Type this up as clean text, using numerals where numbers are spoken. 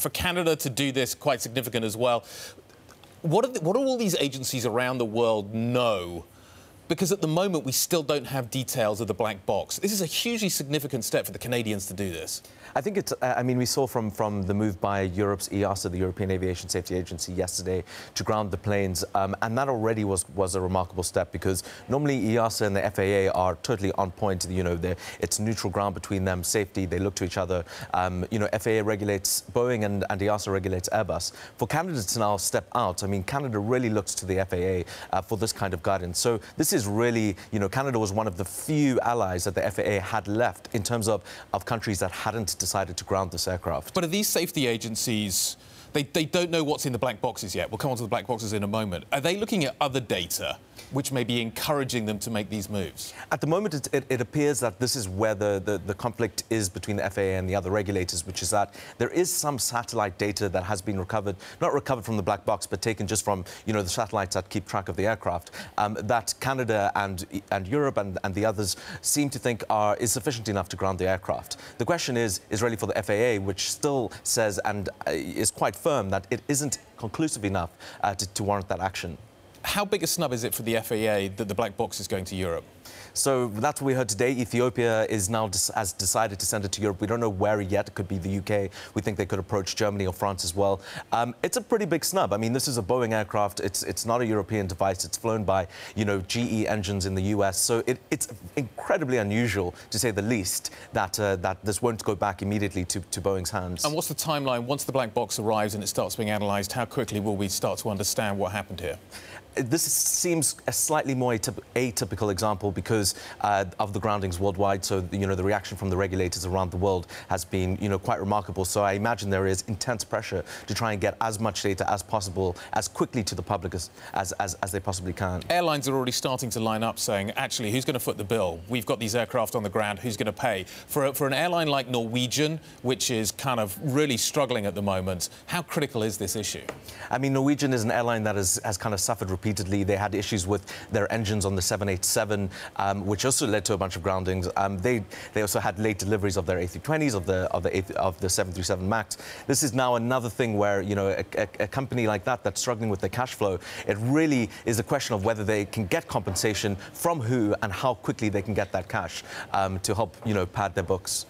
for Canada to do this, quite significant as well. What do all these agencies around the world know? Because at the moment, we still don't have details of the black box. This is a hugely significant step for the Canadians to do this. I think it's, I mean, we saw from the move by Europe's EASA, the European Aviation Safety Agency, yesterday to ground the planes. And that already was a remarkable step, because normally EASA and the FAA are totally on point. You know, it's neutral ground between them, safety, they look to each other. You know, FAA regulates Boeing and EASA regulates Airbus. For Canada to now step out, I mean, Canada really looks to the FAA for this kind of guidance. So this is really, you know, Canada was one of the few allies that the FAA had left in terms of countries that hadn't decided to ground this aircraft. But are these safety agencies, they don't know what's in the black boxes yet. We'll come on to the black boxes in a moment. Are they looking at other data which may be encouraging them to make these moves? At the moment, it appears that this is where the conflict is between the FAA and the other regulators, which is that there is some satellite data that has been recovered, not recovered from the black box, but taken just from, you know, the satellites that keep track of the aircraft, that Canada and Europe and the others seem to think is sufficient enough to ground the aircraft. The question is really for the FAA, which still says and is quite firm that it isn't conclusive enough to warrant that action. How big a snub is it for the FAA that the black box is going to Europe? So that's what we heard today. Ethiopia has decided to send it to Europe. We don't know where yet. It could be the UK. We think they could approach Germany or France as well. It's a pretty big snub. I mean, this is a Boeing aircraft. It's not a European device. It's flown by, you know, GE engines in the US. So it's incredibly unusual, to say the least, that this won't go back immediately to Boeing's hands. And what's the timeline? Once the black box arrives and it starts being analysed, how quickly will we start to understand what happened here? This seems a slightly more atypical example because of the groundings worldwide. So, you know, the reaction from the regulators around the world has been, you know, quite remarkable. So I imagine there is intense pressure to try and get as much data as possible, as quickly to the public as they possibly can. Airlines are already starting to line up saying, actually, who's going to foot the bill? We've got these aircraft on the ground. Who's going to pay? For an airline like Norwegian, which is kind of really struggling at the moment, how critical is this issue? I mean, Norwegian is an airline that has kind of suffered repeatedly. They had issues with their engines on the 787, which also led to a bunch of groundings. They also had late deliveries of their A320s, of the 737 MAX. This is now another thing where, you know, a company like that's struggling with their cash flow. It really is a question of whether they can get compensation from who and how quickly they can get that cash to help, you know, pad their books.